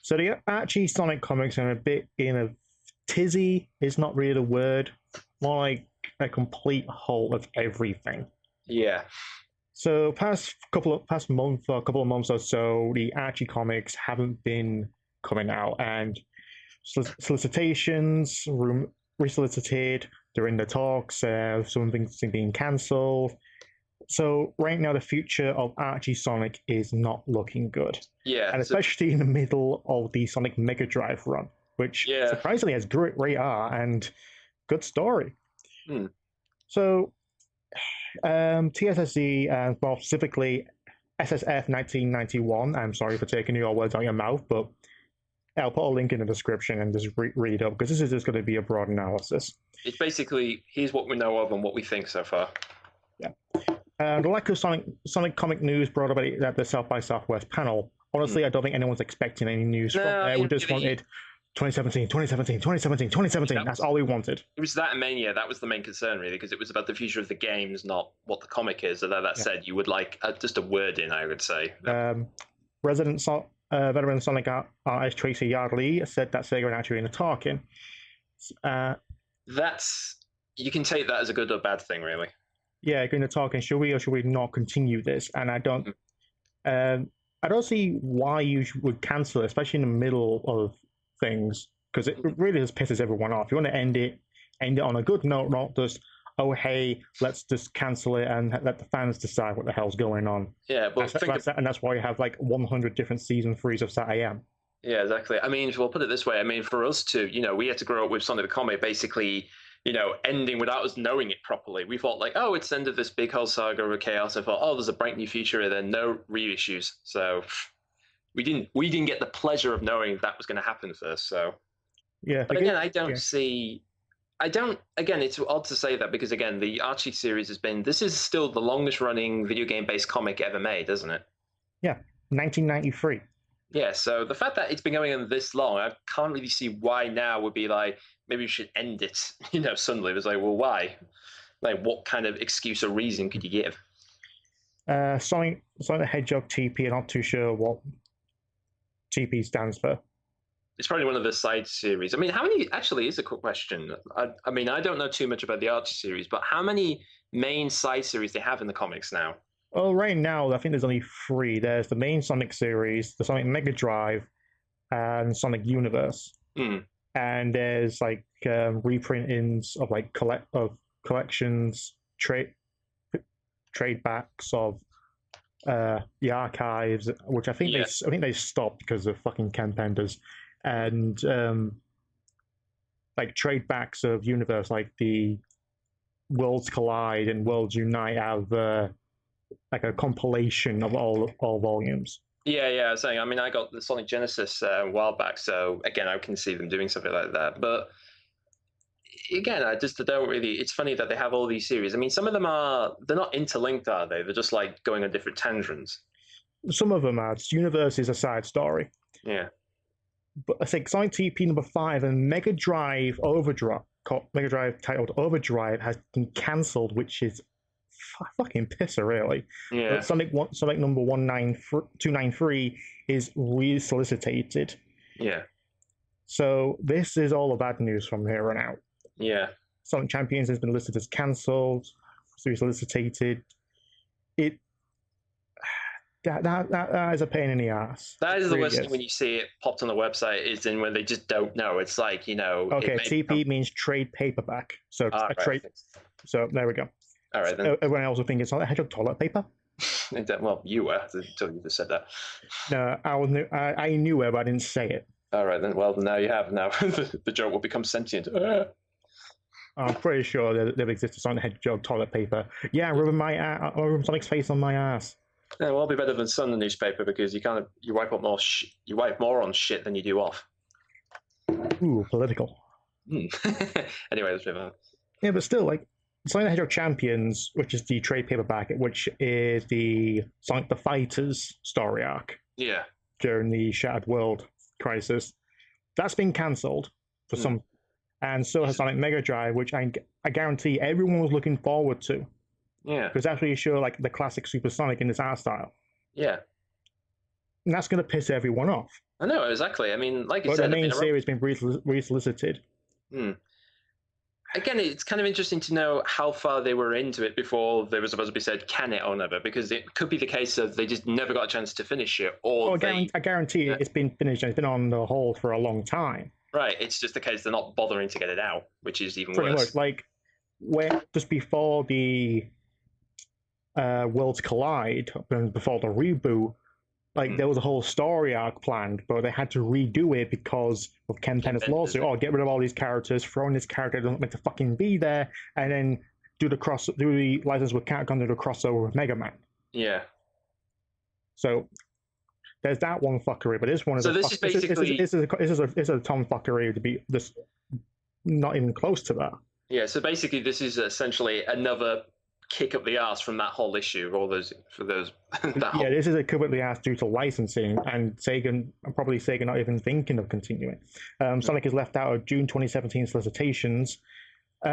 So the Archie Sonic comics are a bit in a tizzy. Is not really the word. More like a complete whole of everything. Yeah. So past month or couple of months or so, the Archie comics haven't been coming out, and solicitations, resolicited. They're in the talks. Some things are being cancelled. So right now, the future of Archie Sonic is not looking good, Yeah. and So especially in the middle of the Sonic Mega Drive run, which yeah. surprisingly has great art and good story. Hmm. So TSSC, and well, specifically SSF 1991. I'm sorry for taking your words out of your mouth, but I'll put a link in the description and just read up because this is just going to be a broad analysis. It's basically here's what we know of and what we think so far. Yeah. The lack of Sonic comic news brought about at the South by Southwest panel. Honestly, I don't think anyone's expecting any news from there. We just wanted 2017, 2017, 2017, 2017. That's all we wanted. It was that and Mania. That was the main concern, really, because it was about the future of the games, not what the comic is. Although that said, you would like just a word in, I would say. Veteran Sonic artist Tracy Yardley said that Sega are actually in a talking. That's you can take that as a good or bad thing, really. Yeah, going to talking. Should we or should we not continue this? And I don't see why you would cancel it, especially in the middle of things, because it really just pisses everyone off. You want to end it on a good note, not just, oh, hey, let's just cancel it and let the fans decide what the hell's going on. Yeah, but and that's why you have like 100 different season 3s of SatAM. Yeah, exactly. I mean, we'll put it this way. I mean, for us to, we had to grow up with Sonic the Comic basically, ending without us knowing it properly. We thought like, oh, it's the end of this big whole saga of chaos. I thought, oh, there's a bright new future, and then no reissues. So we didn't get the pleasure of knowing that was going to happen first. So yeah, but again, I don't see. Again, it's odd to say that because again, the Archie series this is still the longest running video game based comic ever made, isn't it? Yeah, 1993. Yeah, so the fact that it's been going on this long, I can't really see why now would be like, maybe we should end it, suddenly. It was like, well, why? Like, what kind of excuse or reason could you give? Sonic the Hedgehog TP, I'm not too sure what TP stands for. It's probably one of the side series. I mean, how many, actually, is a quick question. I mean, I don't know too much about the Archie series, but how many main side series they have in the comics now? Oh, right now, I think there's only 3. There's the main Sonic series, the Sonic Mega Drive, and Sonic Universe. And there's like reprintings of like collections, trade backs of the archives, which I think they stopped because of fucking Ken Penders, and like trade backs of Universe, like the Worlds Collide and Worlds Unite have like a compilation of all volumes. Yeah, I was saying, I mean, I got the Sonic Genesis a while back, so again, I can see them doing something like that. But again, I just don't really. It's funny that they have all these series. I mean, some of them they're not interlinked, are they? They're just like going on different tangents. Some of them are. Universe is a side story. Yeah. But I think Sonic TP number 5 and Mega Drive titled Overdrive has been cancelled, which is fucking pisser, really. Yeah. But Sonic number 293 is re-solicited. Yeah. So this is all the bad news from here on out. Yeah. Sonic Champions has been listed as cancelled, re-solicited. That is a pain in the ass. That is the worst thing when you see it popped on the website, is in when they just don't know. It's like, Okay, TP means trade paperback. So a trade. So there we go. All right, then. Everyone else will think it's not a Hedgehog toilet paper. Well, you were until you just said that. No, I knew it, but I didn't say it. All right, then. Well, now you have. Now the joke will become sentient. I'm pretty sure there exists on Hedgehog toilet paper. Yeah, rubbing Sonic's face on my ass. Yeah, well, I'll be better than Sun the newspaper because you wipe up more you wipe more on shit than you do off. Ooh, political. Anyway, let's move on. Yeah, but still, like Sonic the Hedgehog Champions, which is the trade paperback, which is the Sonic the Fighters story arc. Yeah. During the Shattered World crisis, that's been cancelled for some, and so has Sonic Mega Drive, which I guarantee everyone was looking forward to. Yeah. Because that's where you show like the classic Super Sonic in this art style. Yeah. And that's going to piss everyone off. I know, exactly. I mean, like you but said, the main series has been resolicited. Again, it's kind of interesting to know how far they were into it before they were supposed to be said, can it or never? Because it could be the case of they just never got a chance to finish it, or I guarantee it's been finished and it's been on the hold for a long time. Right, it's just the case they're not bothering to get it out, which is even Pretty worse. Much, like, just before the Worlds Collide, and before the reboot, like, there was a whole story arc planned, but they had to redo it because of Ken Pennett's lawsuit. Oh, get rid of all these characters, throw in this character that doesn't meant to fucking be there, and then do the license with Capcom, do the crossover with Mega Man. Yeah. So there's that one fuckery, but this one is this is a Tom fuckery to be this not even close to that. Yeah, so basically this is essentially another kick up the ass from that whole issue, all those for those. This is a kick up the ass due to licensing, and Sega not even thinking of continuing. Sonic is left out of June 2017 solicitations. We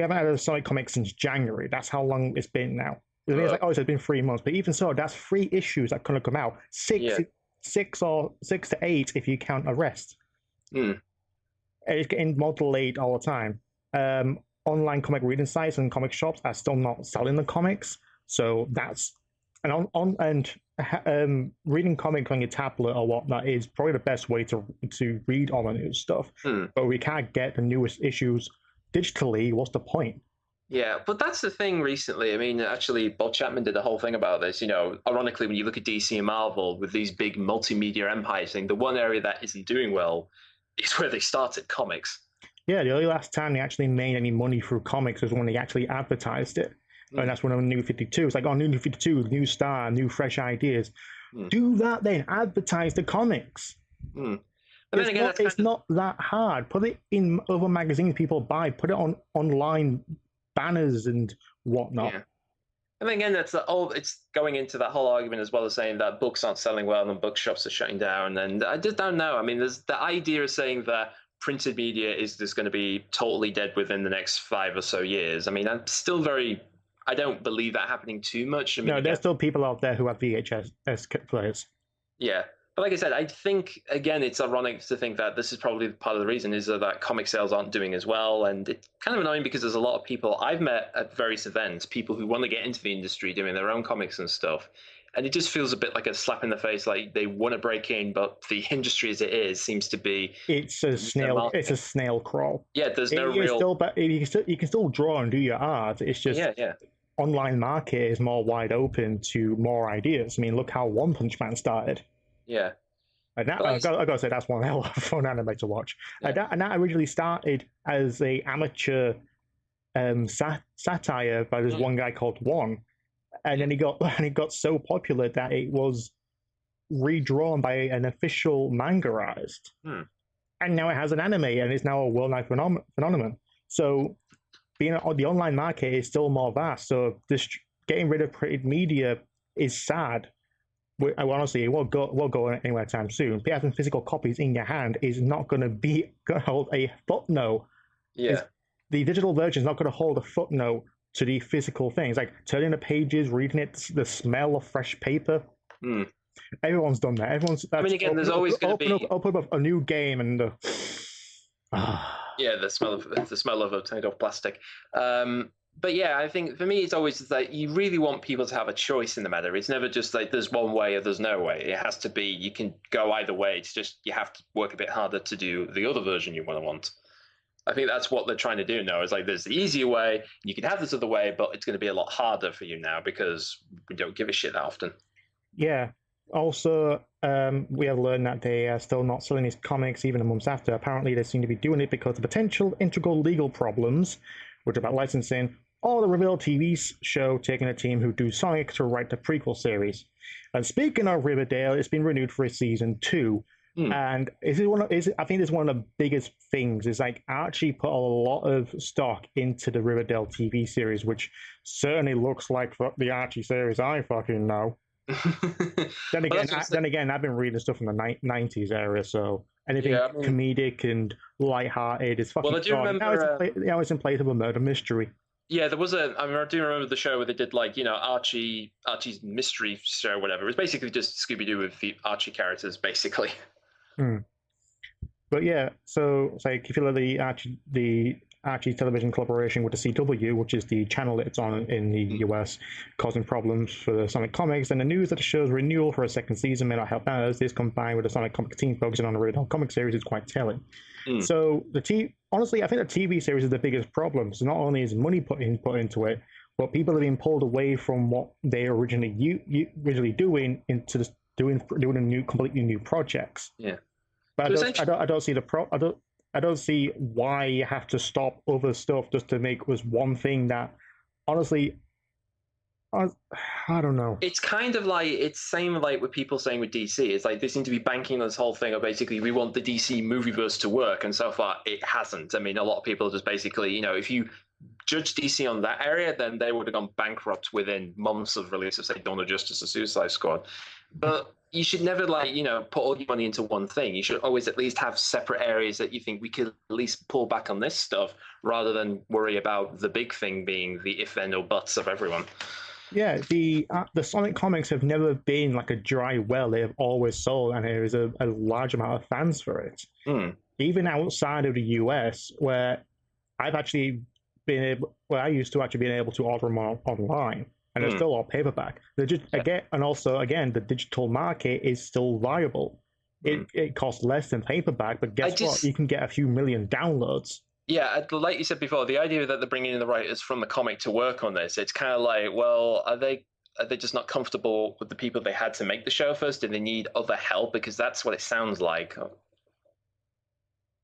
haven't had a Sonic comic since January. That's how long it's been now. It's like, it's been 3 months, but even so, that's 3 issues that couldn't come out. Six to 8 if you count Arrest. It's getting more delayed all the time. Online comic reading sites and comic shops are still not selling the comics, so that's reading comics on your tablet or whatnot is probably the best way to read all the new stuff. But we can't get the newest issues digitally. What's the point? Yeah, but that's the thing recently. I mean, actually, Bob Chapman did a whole thing about this. You know, ironically, when you look at DC and Marvel with these big multimedia empires thing, the one area that isn't doing well is where they started comics. Yeah, the only last time they actually made any money through comics was when they actually advertised it. And that's when on New 52. It's like, New 52, new star, new fresh ideas. Do that then. Advertise the comics. But then again, it's not that hard. Put it in other magazines people buy. Put it on online banners and whatnot. Yeah. And then again, it's going into that whole argument as well as saying that books aren't selling well and bookshops are shutting down. And I just don't know. I mean, there's the idea of saying that printed media is just going to be totally dead within the next 5 or so years. I mean, I don't believe that happening too much. I mean, there's still people out there who have VHS players. Yeah. But like I said, I think, again, it's ironic to think that this is probably part of the reason is that comic sales aren't doing as well. And it's kind of annoying because there's a lot of people I've met at various events, people who want to get into the industry doing their own comics and stuff. And it just feels a bit like a slap in the face, like they want to break in, but the industry as it is seems to be... It's a snail crawl. Yeah, there's no real... You can still draw and do your art. It's just... Online market is more wide open to more ideas. I mean, look how One Punch Man started. Yeah. And that, I gotta say, that's one hell of a fun anime to watch. Yeah. And that originally started as a amateur satire by this one guy called One. And then it got so popular that it was redrawn by an official manga artist. And now it has an anime, and it's now a worldwide phenomenon. So being on the online market is still more vast. So this getting rid of printed media is sad. Honestly, it won't go anywhere time soon. But having physical copies in your hand is not going to hold a footnote. Yeah. The digital version is not going to hold a footnote to the physical things, like turning the pages, reading it, the smell of fresh paper. Everyone's done that. I mean, again, there's always going to be open up a new game and yeah, the smell of obtained off plastic. But yeah, I think for me, it's always like you really want people to have a choice in the matter. It's never just like there's one way or there's no way. It has to be you can go either way. It's just you have to work a bit harder to do the other version you want. I think that's what they're trying to do now. Is like there's the easier way. You can have this other way, but it's going to be a lot harder for you now because we don't give a shit that often. Yeah. Also, we have learned that they are still not selling these comics even a month after. Apparently, they seem to be doing it because of potential integral legal problems, which are about licensing, or the Riverdale TV show taking a team who do Sonic to write the prequel series. And speaking of Riverdale, it's been renewed for a season 2. And I think it's one of the biggest things is like Archie put a lot of stock into the Riverdale TV series, which certainly looks like the Archie series I fucking know. Then again, I've been reading stuff from the 90s era, so anything comedic and lighthearted is fucking. Well, I do remember. Now it's in place of a murder mystery. Yeah, there was I mean, I do remember the show where they did like Archie's mystery show, whatever. It was basically just Scooby Doo with the Archie characters, basically. Hmm. But yeah, so it's like if you look at the Archie television collaboration with the CW, which is the channel that it's on in the US, causing problems for the Sonic comics, and the news that the show's renewal for a second season may not help matters. This combined with the Sonic comic team focusing on the original comic series is quite telling. So honestly, I think the TV series is the biggest problem. So not only is money put into it, but people are being pulled away from what they originally doing into doing completely new projects. Yeah. But I don't see I don't see why you have to stop other stuff just to make this one thing that, honestly, I don't know. It's kind of like it's same like with people saying with DC. It's like they seem to be banking on this whole thing of basically we want the DC movieverse to work, and so far it hasn't. I mean, a lot of people just basically, if you judge DC on that area, then they would have gone bankrupt within months of release of say Dawn of Justice or Suicide Squad. But you should never put all your money into one thing. You should always at least have separate areas that you think we could at least pull back on this stuff rather than worry about the big thing being the if then or buts of everyone. Yeah, the Sonic comics have never been like a dry well. They have always sold, and there is a large amount of fans for it. Even outside of the US, where I've actually I used to actually be able to order them online, and they're still all paperback. They're just again, the digital market is still viable. It costs less than paperback, but guess what? You can get a few million downloads. Yeah, like you said before, the idea that they're bringing in the writers from the comic to work on this, it's kind of like, well, are they just not comfortable with the people they had to make the show first? Do they need other help? Because that's what it sounds like.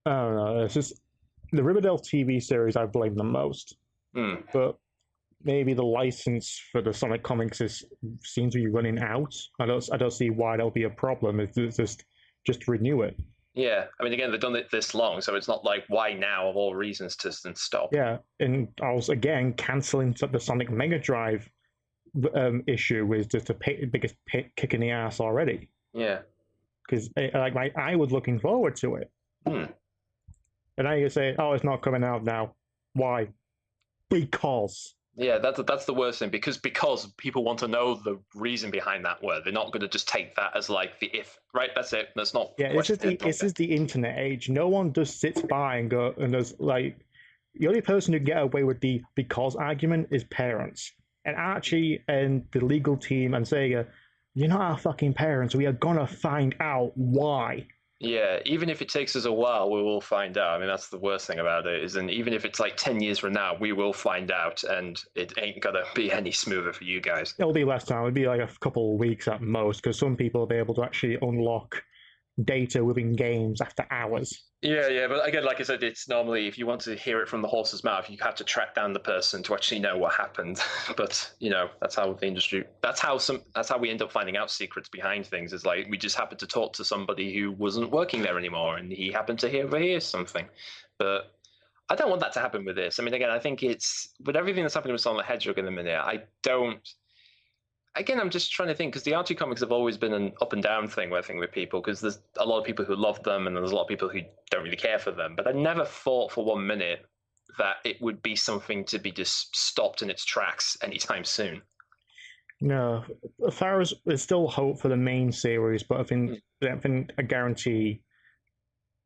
I don't know. It's just the Riverdale TV series I blame the most. But maybe the license for the Sonic comics seems to be running out. I don't see why there'll be a problem. It's just renew it. Yeah, I mean, again, they've done it this long, so it's not like why now of all reasons to stop. Yeah, and I was again canceling the Sonic Mega Drive issue was just the biggest kick in the ass already. Yeah, because I was looking forward to it, and now you say, "Oh, it's not coming out now." Why? Because. Yeah, that's the worst thing because people want to know the reason behind that word. They're not going to just take that as like the if, right? That's it. That's not. Yeah, it's just the internet age. No one just sits by and there's like the only person who get away with the because argument is parents. And Archie and the legal team and Sega, you're not our fucking parents. We are gonna find out why. Yeah, even if it takes us a while, we will find out. I mean, that's the worst thing about it, and even if it's like 10 years from now, we will find out, and it ain't gonna be any smoother for you guys. It'll be less time. It'll be like a couple of weeks at most, because some people will be able to actually unlock data within games after hours. Yeah, but again, like I said, it's normally if you want to hear it from the horse's mouth, you have to track down the person to actually know what happened. But that's how the industry. That's how we end up finding out secrets behind things. Is like we just happened to talk to somebody who wasn't working there anymore, and he happened to overhear something. But I don't want that to happen with this. I mean, again, I think it's with everything that's happening with Sonic the Hedgehog in the minute. I don't. Again, I'm just trying to think because the Archie comics have always been an up and down thing, I think, with people because there's a lot of people who love them and there's a lot of people who don't really care for them. But I never thought for 1 minute that it would be something to be just stopped in its tracks anytime soon. No, as far as there's still hope for the main series, but I think I guarantee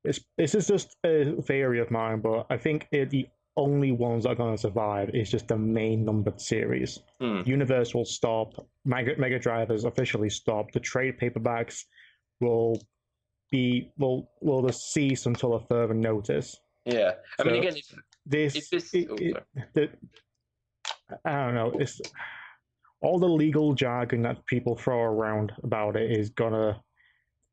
this is just a theory of mine, but I think the only ones that are going to survive is just the main numbered series. Universe will stop. Mega Drive has officially stopped. The trade paperbacks will just cease until a further notice. Yeah, I mean, again, I don't know. It's all the legal jargon that people throw around about it is gonna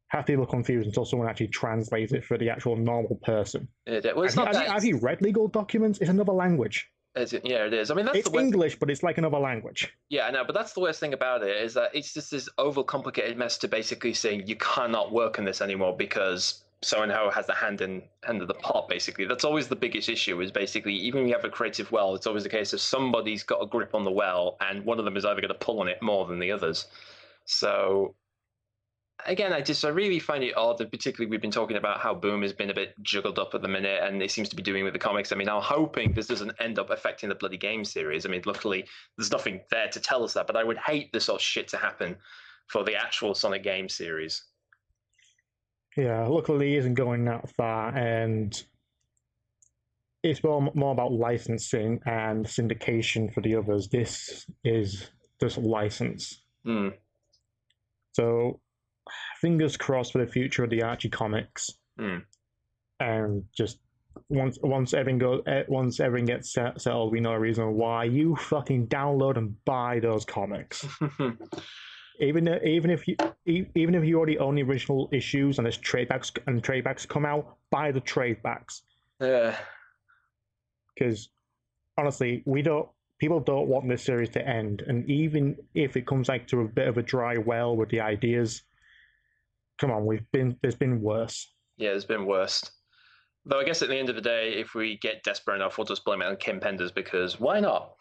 have people confused until someone actually translates it for the actual normal person. Have you read legal documents? It's another language. Yeah, it is. I mean, it's English, but it's like another language. Yeah, I know, but that's the worst thing about it is that it's just this overcomplicated mess to basically saying you cannot work on this anymore because so-and-so has the hand of the pot, basically. That's always the biggest issue is basically, even when you have a creative well, it's always the case of somebody's got a grip on the well and one of them is either going to pull on it more than the others. So again, I really find it odd that particularly we've been talking about how Boom has been a bit juggled up at the minute, and it seems to be doing with the comics. I mean, I'm hoping this doesn't end up affecting the bloody game series. I mean, luckily there's nothing there to tell us that, but I would hate this sort of shit to happen for the actual Sonic game series. Yeah, luckily it isn't going that far, and it's more about licensing and syndication for the others. This is just license. So fingers crossed for the future of the Archie comics. And just once everything gets settled, we know a reason why. You fucking download and buy those comics. even if you already own the original issues and there's tradebacks come out, buy the tradebacks. Yeah. Because honestly, people don't want this series to end, and even if it comes like to a bit of a dry well with the ideas, come on, there's been worse. Yeah, there's been worse. Though I guess at the end of the day, if we get desperate enough, we'll just blame it on Kim Penders, because why not?